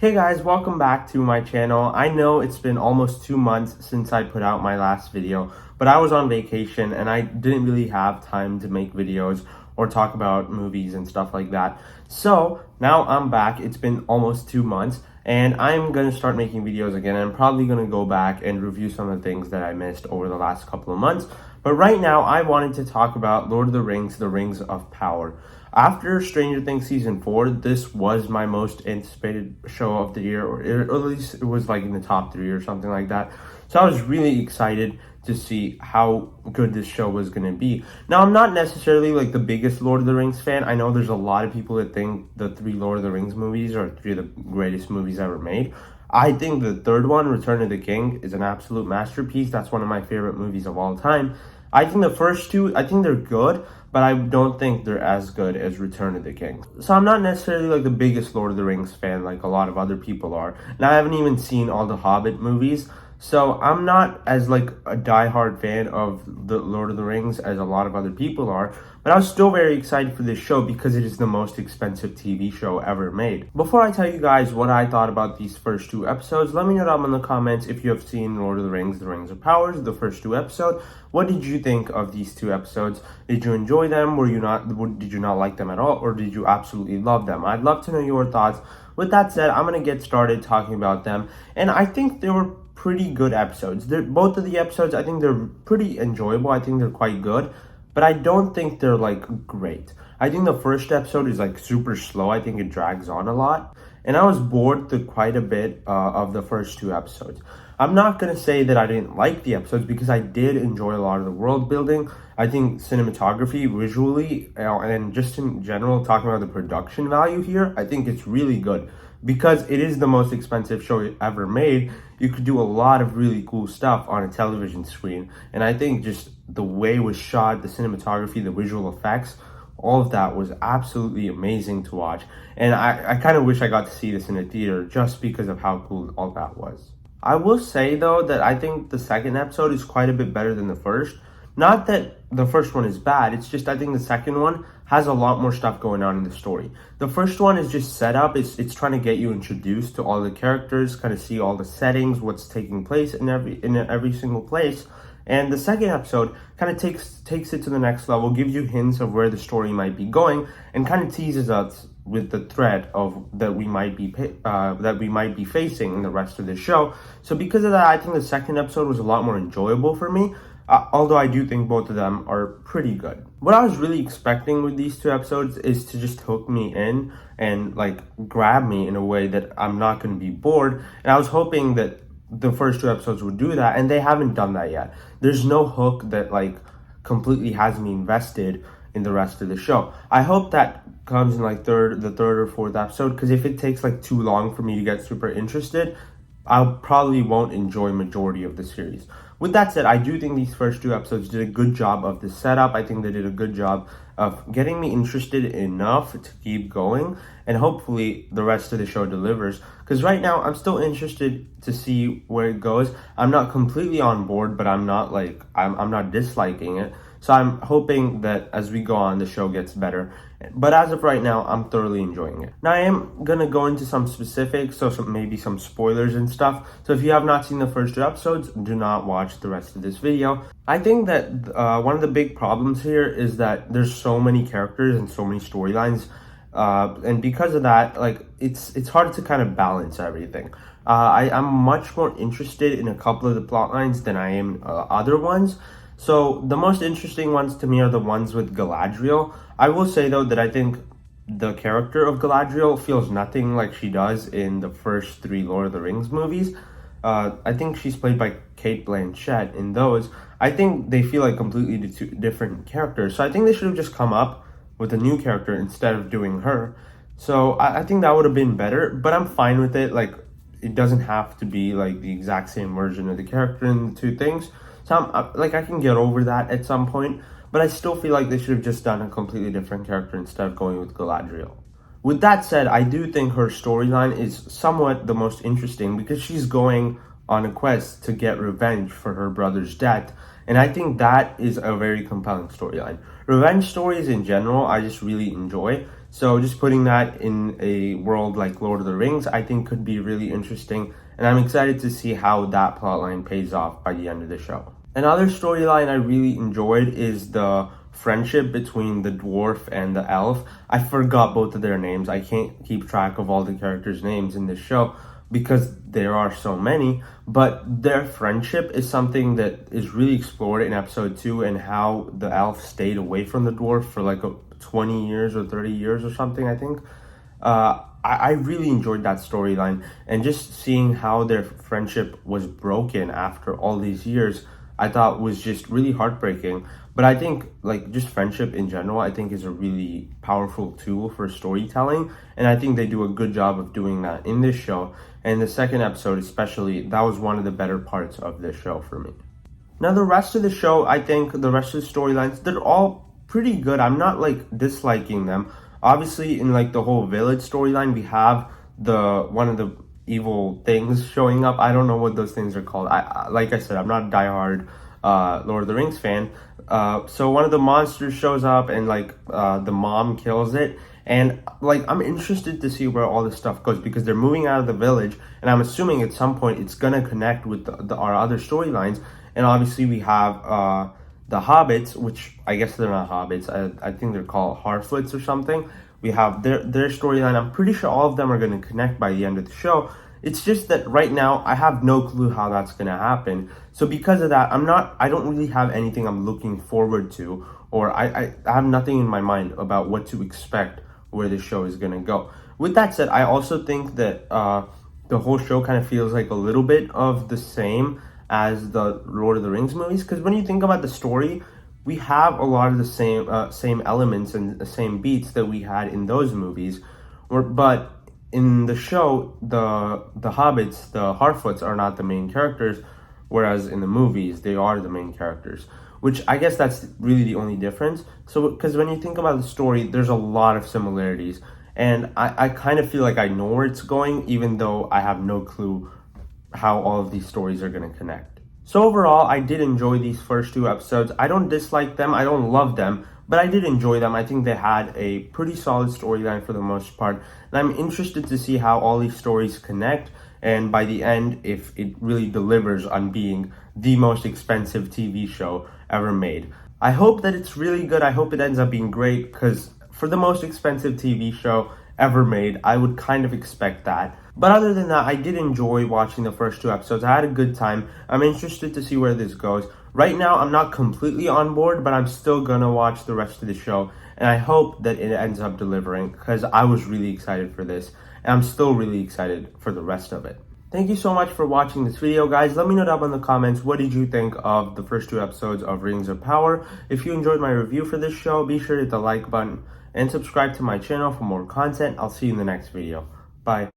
Hey guys, welcome back to my channel. I know it's been almost 2 months since I put out my last video, but I was on vacation and I didn't really have time to make videos or talk about movies and stuff like that. So now I'm back. It's been almost 2 months and I'm going to start making videos again. I'm probably going to go back and review some of the things that I missed over the last couple of months. But right now I wanted to talk about Lord of the Rings, The Rings of Power. After Stranger Things Season 4, this was my most anticipated show of the year, or at least it was like in the top 3 or something like that. So I was really excited to see how good this show was going to be. Now, I'm not necessarily like the biggest Lord of the Rings fan. I know there's a lot of people that think the 3 Lord of the Rings movies are 3 of the greatest movies ever made. I think the third one, Return of the King, is an absolute masterpiece. That's one of my favorite movies of all time. I think the first two, I think they're good, but I don't think they're as good as Return of the King. So I'm not necessarily like the biggest Lord of the Rings fan like a lot of other people are. And I haven't even seen all the Hobbit movies. So I'm not as like a diehard fan of the Lord of the Rings as a lot of other people are, but I was still very excited for this show because it is the most expensive TV show ever made. Before I tell you guys what I thought about these first 2 episodes, let me know down in the comments if you have seen Lord of the Rings, The Rings of Power, the first 2 episodes. What did you think of these 2 episodes? Did you enjoy them? Did you not like them at all? Or did you absolutely love them? I'd love to know your thoughts. With that said, I'm going to get started talking about them. And I think they were pretty good episodes. Both of the episodes, I think they're pretty enjoyable. I think they're quite good, but I don't think they're like great. I think the first episode is like super slow. I think it drags on a lot, and I was bored through quite a bit of the first 2 episodes. I'm not going to say that I didn't like the episodes because I did enjoy a lot of the world building. I think cinematography, visually, and just in general, talking about the production value here, I think it's really good. Because it is the most expensive show ever made, you could do a lot of really cool stuff on a television screen. And I think just the way it was shot, the cinematography, the visual effects, all of that was absolutely amazing to watch. And I kind of wish I got to see this in a theater just because of how cool all that was. I will say though that I think the second episode is quite a bit better than the first. Not that the first one is bad, it's just I think the second one has a lot more stuff going on in the story. The first one is just set up, it's trying to get you introduced to all the characters, kind of see all the settings, what's taking place in every single place. And the second episode kind of takes it to the next level, gives you hints of where the story might be going, and kind of teases us with the threat of that we might be facing in the rest of the show. So because of that, I think the second episode was a lot more enjoyable for me. Although I do think both of them are pretty good. What I was really expecting with these 2 episodes is to just hook me in and like grab me in a way that I'm not going to be bored. And I was hoping that the first 2 episodes would do that, and they haven't done that yet. There's no hook that like completely has me invested in the rest of the show. I hope that comes in like the third or fourth episode, because if it takes like too long for me to get super interested, I probably won't enjoy majority of the series. With that said, I do think these first 2 episodes did a good job of the setup. I think they did a good job of getting me interested enough to keep going, and hopefully the rest of the show delivers. Because right now, I'm still interested to see where it goes. I'm not completely on board, but I'm not disliking it. So I'm hoping that as we go on, the show gets better. But as of right now, I'm thoroughly enjoying it. Now, I am going to go into some specifics, so maybe some spoilers and stuff. So if you have not seen the first 2 episodes, do not watch the rest of this video. I think that one of the big problems here is that there's so many characters and so many storylines. And because of that, like it's hard to kind of balance everything. I'm much more interested in a couple of the plot lines than I am other ones. So the most interesting ones to me are the ones with Galadriel. I will say though that I think the character of Galadriel feels nothing like she does in the first 3 Lord of the Rings movies. I think she's played by Cate Blanchett in those. I think they feel like completely different characters. So I think they should have just come up with a new character instead of doing her. So I think that would have been better, but I'm fine with it. Like, it doesn't have to be like the exact same version of the character in the 2 things. So I can get over that at some point, but I still feel like they should have just done a completely different character instead of going with Galadriel. With that said, I do think her storyline is somewhat the most interesting because she's going on a quest to get revenge for her brother's death. And I think that is a very compelling storyline. Revenge stories in general, I just really enjoy. So just putting that in a world like Lord of the Rings, I think could be really interesting. And I'm excited to see how that plotline pays off by the end of the show. Another storyline I really enjoyed is the friendship between the dwarf and the elf. I forgot both of their names. I can't keep track of all the characters' names in this show because there are so many, but their friendship is something that is really explored in episode 2, and how the elf stayed away from the dwarf for like 20 years or 30 years or something, I think. I really enjoyed that storyline, and just seeing how their friendship was broken after all these years, I thought was just really heartbreaking. But I think like just friendship in general, I think is a really powerful tool for storytelling, and I think they do a good job of doing that in this show. And the second episode especially, that was one of the better parts of this show for me. Now the rest of the show, I think the rest of the storylines, they're all pretty good. I'm not like disliking them. Obviously in like the whole village storyline, we have the one of the evil things showing up. I don't know what those things are called. Like I said, I'm not a diehard Lord of the Rings fan. So one of the monsters shows up, and like the mom kills it. And like I'm interested to see where all this stuff goes, because they're moving out of the village, and I'm assuming at some point it's gonna connect with our other storylines. And obviously we have the hobbits, which I guess they're not hobbits. I think they're called Harfoots or something. We have their storyline. I'm pretty sure all of them are going to connect by the end of the show. It's just that right now I have no clue how that's going to happen. So because of that, I don't really have anything I'm looking forward to, or I have nothing in my mind about what to expect where the show is going to go. With that said, I also think that the whole show kind of feels like a little bit of the same as the Lord of the Rings movies, because when you think about the story, we have a lot of the same elements and the same beats that we had in those movies, but in the show, the hobbits, the Harfoots, are not the main characters, whereas in the movies they are the main characters, which I guess that's really the only difference. So because when you think about the story, there's a lot of similarities, and I kind of feel like I know where it's going, even though I have no clue how all of these stories are going to connect. So overall, I did enjoy these first 2 episodes. I don't dislike them, I don't love them, but I did enjoy them. I think they had a pretty solid storyline for the most part, and I'm interested to see how all these stories connect, and by the end, if it really delivers on being the most expensive TV show ever made. I hope that it's really good. I hope it ends up being great, because for the most expensive TV show ever made, I would kind of expect that. But other than that, I did enjoy watching the first 2 episodes. I had a good time. I'm interested to see where this goes. Right now, I'm not completely on board, but I'm still gonna watch the rest of the show, and I hope that it ends up delivering, because I was really excited for this, and I'm still really excited for the rest of it. Thank you so much for watching this video, guys. Let me know down in the comments, what did you think of the first 2 episodes of Rings of Power? If you enjoyed my review for this show, be sure to hit the like button and subscribe to my channel for more content. I'll see you in the next video. Bye.